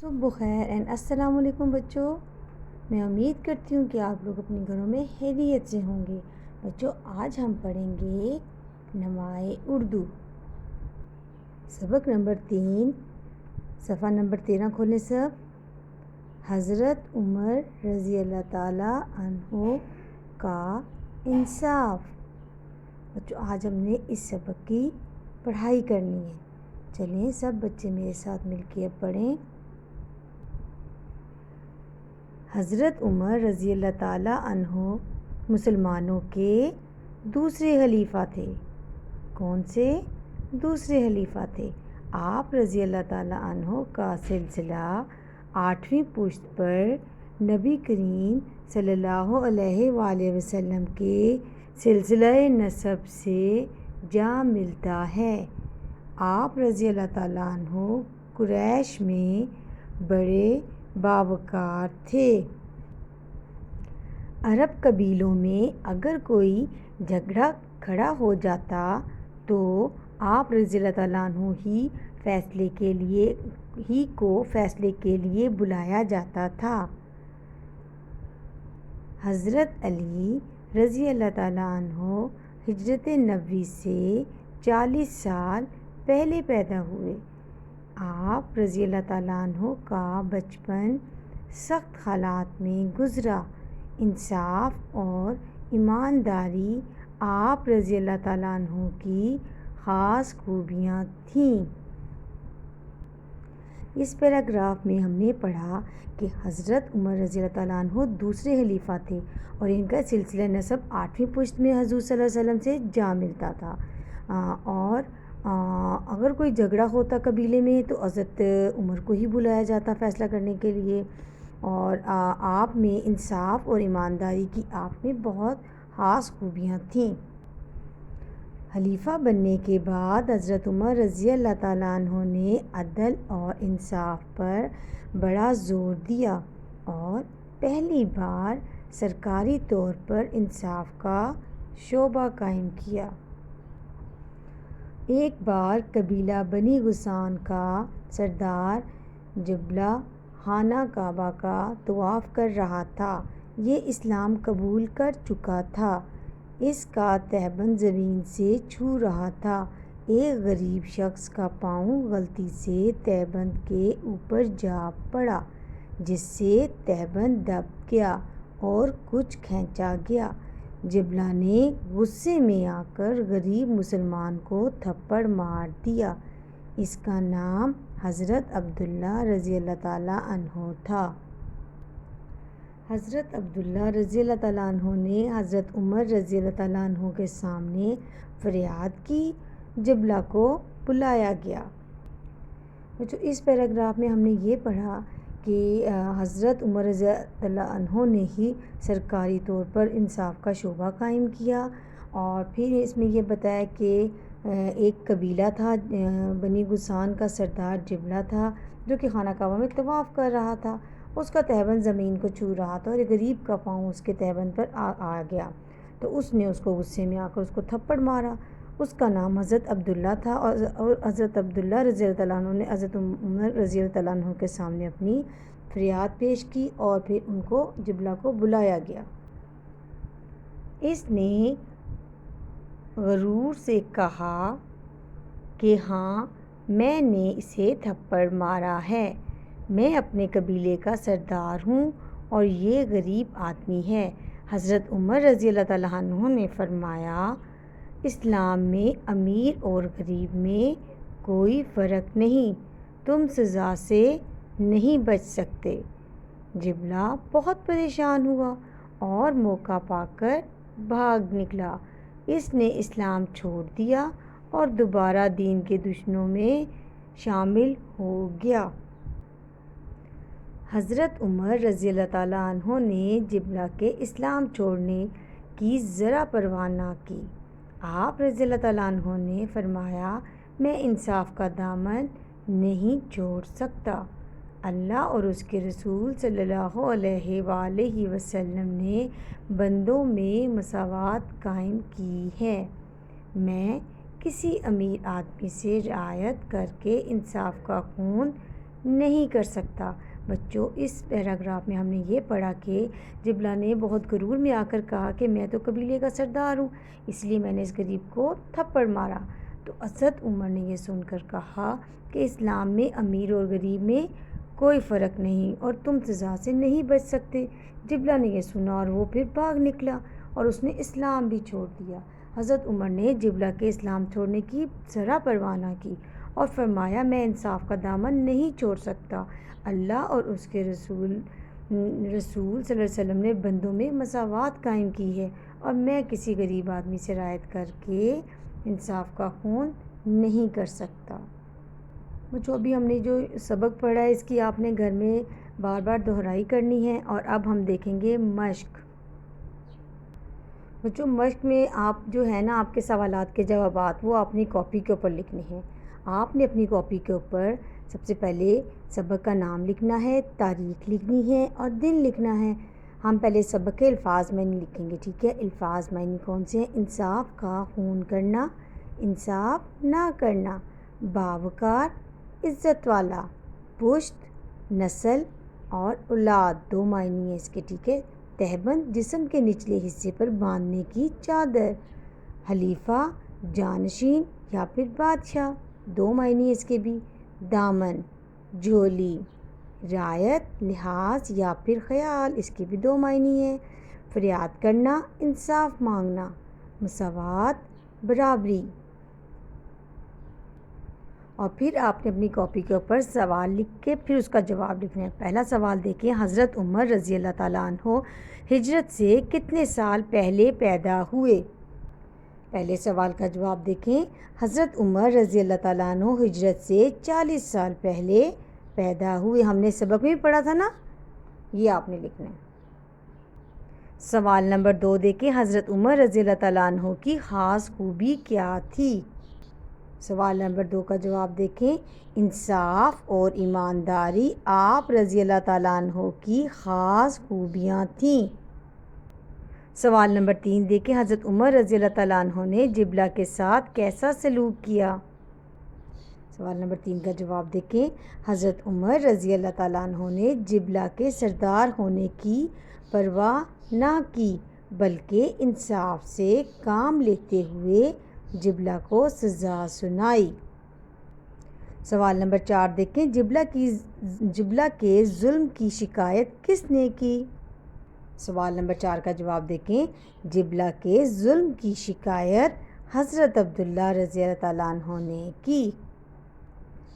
صبح بخیر اینڈ السلام علیکم بچوں. میں امید کرتی ہوں کہ آپ لوگ اپنے گھروں میں خیریت سے ہوں گے. بچوں آج ہم پڑھیں گے نمائے اردو سبق نمبر 3 صفحہ نمبر 13 کھولیں سب. حضرت عمر رضی اللہ تعالیٰ عنہ کا انصاف. بچوں آج ہم نے اس سبق کی پڑھائی کرنی ہے. چلیں سب بچے میرے ساتھ مل کے اب پڑھیں. حضرت عمر رضی اللہ تعالیٰ عنہ مسلمانوں کے دوسرے خلیفہ تھے. کون سے دوسرے خلیفہ تھے؟ آپ رضی اللہ تعالیٰ عنہ کا سلسلہ 8ویں پشت پر نبی کریم صلی اللہ علیہ وآلہ وسلم کے سلسلہ نسب سے جا ملتا ہے. آپ رضی اللہ تعالیٰ عنہ قریش میں بڑے باوقار تھے. عرب قبیلوں میں اگر کوئی جھگڑا کھڑا ہو جاتا تو آپ رضی اللہ تعالیٰ عنہ کو فیصلے کے لیے بلایا جاتا تھا. حضرت علی رضی اللہ تعالیٰ عنہ ہجرت نبوی سے 40 سال پہلے پیدا ہوئے. آپ رضی اللہ تعالیٰ عنہ کا بچپن سخت حالات میں گزرا. انصاف اور ایمانداری آپ رضی اللہ تعالیٰ عنہ کی خاص خوبیاں تھیں. اس پیراگراف میں ہم نے پڑھا کہ حضرت عمر رضی اللہ تعالیٰ عنہ دوسرے خلیفہ تھے اور ان کا سلسلہ نسب 8ویں پشت میں حضور صلی اللہ علیہ وسلم سے جا ملتا تھا. اور اگر کوئی جھگڑا ہوتا قبیلے میں تو حضرت عمر کو ہی بلایا جاتا فیصلہ کرنے کے لیے. اور آپ میں انصاف اور ایمانداری کی آپ میں بہت خاص خوبیاں تھیں. خلیفہ بننے کے بعد حضرت عمر رضی اللہ تعالیٰ عنہ نے عدل اور انصاف پر بڑا زور دیا اور پہلی بار سرکاری طور پر انصاف کا شعبہ قائم کیا. ایک بار قبیلہ بنی غسان کا سردار جبلہ خانہ کعبہ کا طواف کر رہا تھا. یہ اسلام قبول کر چکا تھا. اس کا تہبند زمین سے چھو رہا تھا. ایک غریب شخص کا پاؤں غلطی سے تہبند کے اوپر جا پڑا جس سے تہبند دب گیا اور کچھ کھینچا گیا. جبلہ نے غصے میں آ کر غریب مسلمان کو تھپڑ مار دیا. اس کا نام حضرت عبداللہ رضی اللہ تعالیٰ عنہ تھا. حضرت عبداللہ رضی اللہ تعالیٰ عنہ نے حضرت عمر رضی اللہ تعالیٰ عنہ کے سامنے فریاد کی. جبلہ کو بلایا گیا. اس پیراگراف میں ہم نے یہ پڑھا کہ حضرت عمر رضی اللہ عنہ نے ہی سرکاری طور پر انصاف کا شعبہ قائم کیا. اور پھر اس میں یہ بتایا کہ ایک قبیلہ تھا بنی غسان کا سردار جبلہ تھا جو کہ خانہ کعبہ میں طواف کر رہا تھا. اس کا تہبند زمین کو چھو رہا تھا اور ایک غریب کا پاؤں اس کے تہبند پر آ گیا تو اس نے اس کو غصے میں آ کر اس کو تھپڑ مارا. اس کا نام حضرت عبداللہ تھا اور حضرت عبداللہ رضی اللہ تعالیٰ عنہ نے حضرت عمر رضی اللہ تعالیٰ عنہ کے سامنے اپنی فریاد پیش کی اور پھر ان کو جبلہ کو بلایا گیا. اس نے غرور سے کہا کہ ہاں میں نے اسے تھپڑ مارا ہے. میں اپنے قبیلے کا سردار ہوں اور یہ غریب آدمی ہے. حضرت عمر رضی اللہ تعالیٰ عنہ نے فرمایا اسلام میں امیر اور غریب میں کوئی فرق نہیں. تم سزا سے نہیں بچ سکتے. جبلہ بہت پریشان ہوا اور موقع پا کر بھاگ نکلا. اس نے اسلام چھوڑ دیا اور دوبارہ دین کے دشمنوں میں شامل ہو گیا. حضرت عمر رضی اللہ تعالیٰ عنہ نے جبلہ کے اسلام چھوڑنے کی ذرا پرواہ نہ کی. آپ رضی اللہ تعالیٰ عنہ نے فرمایا میں انصاف کا دامن نہیں چھوڑ سکتا. اللہ اور اس کے رسول صلی اللہ علیہ وآلہ وسلم نے بندوں میں مساوات قائم کی ہے. میں کسی امیر آدمی سے رعایت کر کے انصاف کا خون نہیں کر سکتا۔ بچوں، اس پیراگراف میں ہم نے یہ پڑھا کہ جبلہ نے بہت غرور میں آ کر کہا کہ میں تو قبیلے کا سردار ہوں، اس لیے میں نے اس غریب کو تھپڑ مارا۔ تو حضرت عمر نے یہ سن کر کہا کہ اسلام میں امیر اور غریب میں کوئی فرق نہیں اور تم سزا سے نہیں بچ سکتے۔ جبلہ نے یہ سنا اور وہ پھر بھاگ نکلا اور اس نے اسلام بھی چھوڑ دیا۔ حضرت عمر نے جبلہ کے اسلام چھوڑنے کی ذرا پرواہ نہ کی اور فرمایا، میں انصاف کا دامن نہیں چھوڑ سکتا۔ اللہ اور اس کے رسول صلی اللہ علیہ وسلم نے بندوں میں مساوات قائم کی ہے اور میں کسی غریب آدمی سے رعایت کر کے انصاف کا خون نہیں کر سکتا۔ بچوں، ابھی ہم نے جو سبق پڑھا ہے اس کی آپ نے گھر میں بار بار دہرائی کرنی ہے۔ اور اب ہم دیکھیں گے مشق۔ بچوں، مشق میں آپ جو ہے نا، آپ کے سوالات کے جوابات وہ اپنی کاپی کے اوپر لکھنے ہیں۔ آپ نے اپنی کاپی کے اوپر سب سے پہلے سبق کا نام لکھنا ہے، تاریخ لکھنی ہے اور دن لکھنا ہے۔ ہم پہلے سبق کے الفاظ معنی لکھیں گے، ٹھیک ہے؟ الفاظ معنی کون سے ہیں؟ انصاف کا خون کرنا، انصاف نہ کرنا، باوقار، عزت والا، پشت، نسل اور اولاد، دو معنی ہیں اس کے، ٹھیک ہے؟ تہبند، جسم کے نچلے حصے پر باندھنے کی چادر، حلیفہ، جانشین یا پھر بادشاہ، دو معنی ہیں اس کے بھی، دامن، جھولی، رعایت، لحاظ یا پھر خیال، اس کے بھی دو معنی ہیں، فریاد کرنا، انصاف مانگنا، مساوات، برابری۔ اور پھر آپ نے اپنی کاپی کے اوپر سوال لکھ کے پھر اس کا جواب لکھنا ہے۔ پہلا سوال دیکھیں، حضرت عمر رضی اللہ تعالیٰ عنہ ہجرت سے کتنے سال پہلے پیدا ہوئے؟ پہلے سوال کا جواب دیکھیں، حضرت عمر رضی اللہ تعالیٰ عنہ ہجرت سے 40 سال پہلے پیدا ہوئے۔ ہم نے سبق میں بھی پڑھا تھا نا، یہ آپ نے لکھنا ہے۔ سوال نمبر 2 دیکھیں، حضرت عمر رضی اللہ تعالیٰ عنہ کی خاص خوبی کیا تھی؟ سوال نمبر 2 کا جواب دیکھیں، انصاف اور ایمانداری آپ رضی اللہ تعالیٰ عنہ کی خاص خوبیاں تھیں۔ سوال نمبر 3 دیکھیں، حضرت عمر رضی اللہ تعالیٰ عنہ نے جبلہ کے ساتھ کیسا سلوک کیا؟ سوال نمبر 3 کا جواب دیکھیں، حضرت عمر رضی اللہ تعالیٰ عنہ نے جبلہ کے سردار ہونے کی پرواہ نہ کی بلکہ انصاف سے کام لیتے ہوئے جبلہ کو سزا سنائی۔ سوال نمبر 4 دیکھیں، جبلہ کے ظلم کی شکایت کس نے کی؟ سوال نمبر 4 کا جواب دیکھیں، جبلہ کے ظلم کی شکایت حضرت عبداللہ رضی اللہ تعالیٰ عنہ نے کی۔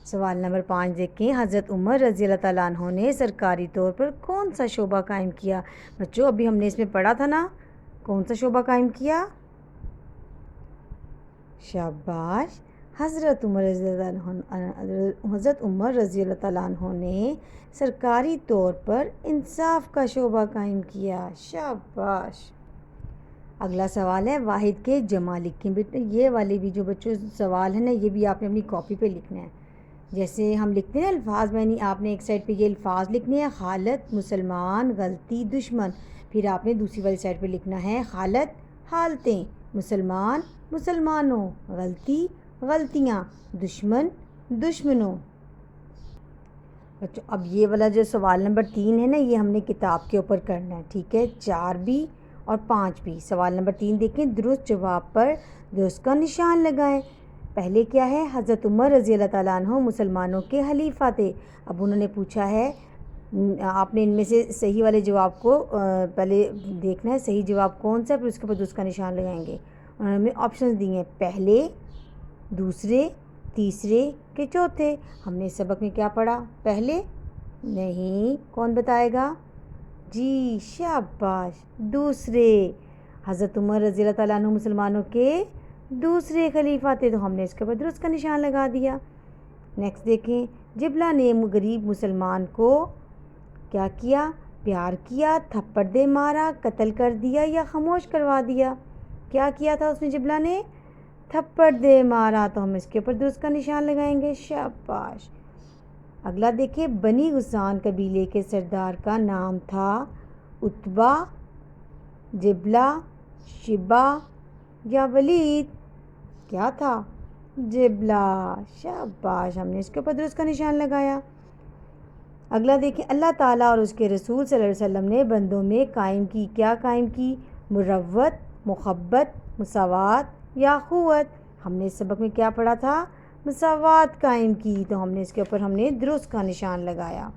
سوال نمبر 5 دیکھیں، حضرت عمر رضی اللہ تعالیٰ عنہ نے سرکاری طور پر کون سا شعبہ قائم کیا؟ بچوں، ابھی ہم نے اس میں پڑھا تھا نا، کون سا شعبہ قائم کیا؟ شاباش، حضرت عمر رضی اللہ تعالیٰ عنہ نے سرکاری طور پر انصاف کا شعبہ قائم کیا۔ شاباش۔ اگلا سوال ہے، واحد کے جمع لکھیں۔ بیٹا یہ والے بھی جو بچوں سوال ہے نا، یہ بھی آپ نے اپنی کاپی پہ لکھنا ہے۔ جیسے ہم لکھتے ہیں نا الفاظ معنی، آپ نے ایک سائڈ پہ یہ الفاظ لکھنے ہیں، حالت، مسلمان، غلطی، دشمن۔ پھر آپ نے دوسری والی سائڈ پہ لکھنا ہے حالت، حالتیں، مسلمان، مسلمانوں، غلطی، غلطیاں، دشمن، دشمنوں۔ بچوں، اب یہ والا جو سوال نمبر 3 ہے نا، یہ ہم نے کتاب کے اوپر کرنا ہے، ٹھیک ہے؟ 4 بھی اور 5 بھی۔ سوال نمبر 3 دیکھیں، درست جواب پر درست کا نشان لگائیں۔ پہلے کیا ہے؟ حضرت عمر رضی اللہ تعالیٰ عنہ مسلمانوں کے حلیفہ تھے۔ اب انہوں نے پوچھا ہے، آپ نے ان میں سے صحیح والے جواب کو پہلے دیکھنا ہے، صحیح جواب کون سا ہے، پھر اس کے بعد درست کا نشان لگائیں گے۔ انہوں نے ہمیں آپشنز دیے ہیں، پہلے، دوسرے، تیسرے کے چوتھے۔ ہم نے سبق میں کیا پڑھا؟ پہلے نہیں، کون بتائے گا؟ جی شاباش، دوسرے۔ حضرت عمر رضی اللہ تعالیٰ عنہ مسلمانوں کے دوسرے خلیفہ تھے، تو ہم نے اس کے بعد درست کا نشان لگا دیا۔ نیکسٹ دیکھیں، جبلہ نے غریب مسلمان کو کیا کیا؟ پیار کیا، تھپڑ دے مارا، قتل کر دیا یا خاموش کروا دیا؟ کیا کیا تھا اس نے جبلہ نے؟ تھپڑ دے مارا، تو ہم اس کے اوپر درست کا نشان لگائیں گے۔ شاباش۔ اگلا دیکھیں، بنی غسان قبیلے کے سردار کا نام تھا عتبہ، جبلہ، شبہ یا ولید؟ کیا تھا؟ جبلہ۔ شاباش، ہم نے اس کے اوپر درست کا نشان لگایا۔ اگلا دیکھیں، اللہ تعالیٰ اور اس کے رسول صلی اللہ علیہ وسلم نے بندوں میں قائم کی، کیا قائم کی؟ مروت، محبت، مساوات یا اخوت۔ ہم نے اس سبق میں کیا پڑھا تھا؟ مساوات قائم کی، تو ہم نے اس کے اوپر ہم نے درست کا نشان لگایا۔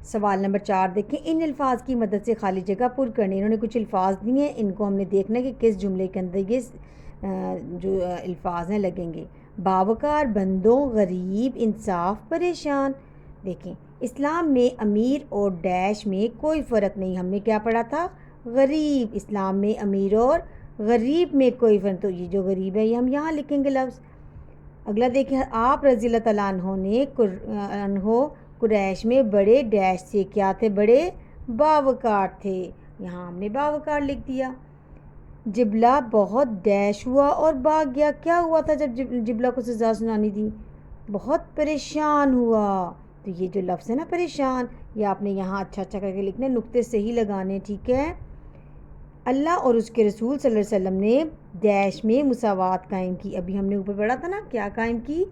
سوال نمبر 4 دیکھیں، ان الفاظ کی مدد سے خالی جگہ پر کرنی۔ انہوں نے کچھ الفاظ دیے ہیں، ان کو ہم نے دیکھنا ہے کہ کس جملے کے اندر یہ جو الفاظ ہیں لگیں گے۔ باوقار، بندوں، غریب، انصاف، پریشان۔ دیکھیں، اسلام میں امیر اور ڈیش میں کوئی فرق نہیں۔ ہم نے کیا پڑھا تھا؟ غریب۔ اسلام میں امیر اور غریب میں کوئی فرق، تو یہ جو غریب ہے یہ ہم یہاں لکھیں گے لفظ۔ اگلا دیکھیں، آپ رضی اللہ تعالیٰ عنہ قریش میں بڑے ڈیش سے کیا تھے؟ بڑے باوقار تھے، یہاں ہم نے باوقار لکھ دیا۔ جبلہ بہت ڈیش ہوا اور بھاگ گیا۔ کیا ہوا تھا جب جبلہ کو سزا سنانی تھی؟ بہت پریشان ہوا، تو یہ جو لفظ ہے نا پریشان، یہ آپ نے یہاں اچھا کر کے لکھنا ہے، نقطے صحیح لگانے، ٹھیک ہے۔ اللہ اور اس کے رسول صلی اللہ علیہ وسلم نے ڈیش میں مساوات قائم کی۔ ابھی ہم نے اوپر پڑھا تھا نا، کیا قائم کی؟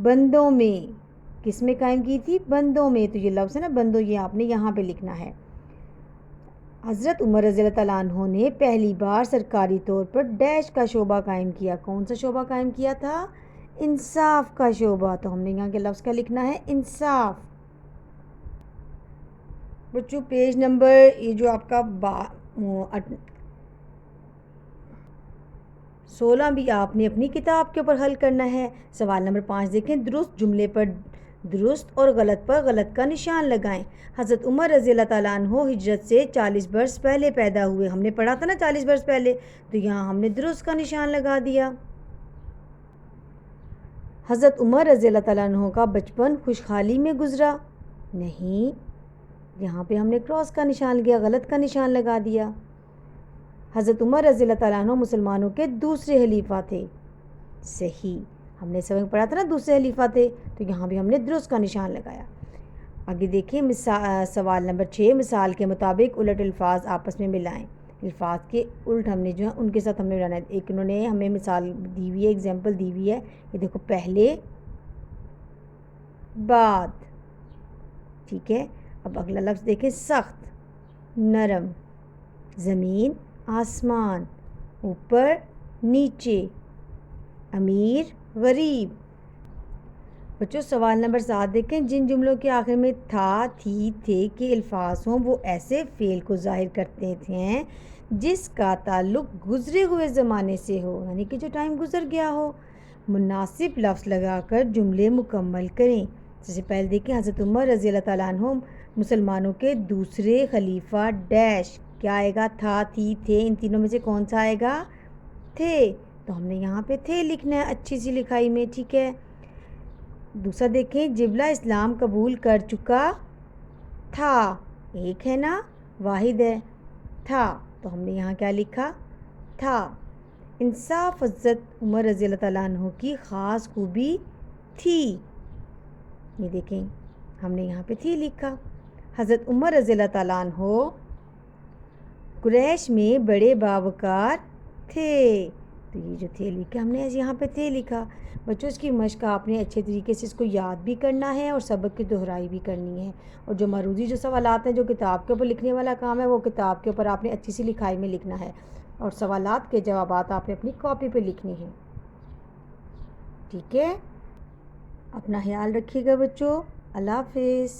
بندوں میں۔ کس میں قائم کی تھی؟ بندوں میں، تو یہ لفظ ہے نا بندوں، یہ آپ نے یہاں پہ لکھنا ہے۔ حضرت عمر رضی اللہ تعالیٰ عنہ نے پہلی بار سرکاری طور پر ڈیش کا شعبہ قائم کیا۔ کون سا شعبہ قائم کیا تھا؟ انصاف کا شعبہ، تو ہم نے یہاں کے لفظ کا لکھنا ہے انصاف۔ بچوں پیج نمبر یہ جو آپ کا 16 بھی آپ نے اپنی کتاب کے اوپر حل کرنا ہے۔ سوال نمبر 5 دیکھیں، درست جملے پر درست اور غلط پر غلط کا نشان لگائیں۔ حضرت عمر رضی اللہ تعالیٰ عنہ ہجرت سے 40 برس پہلے پیدا ہوئے۔ ہم نے پڑھا تھا نا 40 برس پہلے، تو یہاں ہم نے درست کا نشان لگا دیا۔ حضرت عمر رضی اللہ تعالیٰ عنہ کا بچپن خوشحالی میں گزرا۔ نہیں، یہاں پہ ہم نے کراس کا نشان لگا، غلط کا نشان لگا دیا۔ حضرت عمر رضی اللہ تعالیٰ عنہ مسلمانوں کے دوسرے خلیفہ تھے۔ صحیح، ہم نے سبق پڑھا تھا نا دوسرے خلیفہ تھے، تو یہاں بھی ہم نے درست کا نشان لگایا۔ آگے دیکھیں، سوال نمبر 6، مثال کے مطابق الٹ الفاظ آپس میں ملائیں۔ الفاظ کے الٹ ہم نے جو ہے ان کے ساتھ ہم نے ملانا ہے۔ ایک انہوں نے ہمیں مثال دی ہوئی ہے، ایگزامپل دی ہوئی ہے، یہ دیکھو، پہلے بعد، ٹھیک ہے۔ اب اگلا لفظ دیکھیں، سخت، نرم، زمین آسمان، اوپر نیچے، امیر غریب۔ بچوں سوال نمبر 7 دیکھیں، جن جملوں کے آخر میں تھا، تھی، تھے کے الفاظ ہوں وہ ایسے فعل کو ظاہر کرتے ہیں جس کا تعلق گزرے ہوئے زمانے سے ہو، یعنی کہ جو ٹائم گزر گیا ہو۔ مناسب لفظ لگا کر جملے مکمل کریں۔ سب سے پہلے دیکھیں، حضرت عمر رضی اللہ تعالیٰ عنہ مسلمانوں کے دوسرے خلیفہ ڈیش، کیا آئے گا؟ تھا، تھی، تھے، ان تینوں میں سے کون سا آئے گا؟ تھے، تو ہم نے یہاں پہ تھے لکھنا ہے اچھی سی لکھائی میں، ٹھیک ہے۔ دوسرا دیکھیں، جبلہ اسلام قبول کر چکا تھا، ایک ہے نا، واحد ہے، تھا، تو ہم نے یہاں کیا لکھا؟ تھا۔ انصاف حضرت عمر رضی اللہ تعالیٰ عنہ کی خاص خوبی تھی، یہ دیکھیں ہم نے یہاں پہ تھی لکھا۔ حضرت عمر رضی اللہ تعالیٰ عنہ قریش میں بڑے باوقار تھے، تو یہ جو تھے لکھا ہم نے یہاں پہ تھے لکھا۔ بچوں اس کی مشق آپ نے اچھے طریقے سے اس کو یاد بھی کرنا ہے اور سبق کی دہرائی بھی کرنی ہے، اور جو معروضی جو سوالات ہیں جو کتاب کے اوپر لکھنے والا کام ہے وہ کتاب کے اوپر آپ نے اچھی سی لکھائی میں لکھنا ہے، اور سوالات کے جوابات آپ نے اپنی کاپی پہ لکھنے ہیں، ٹھیک ہے۔ اپنا خیال رکھیے گا بچوں، اللہ حافظ۔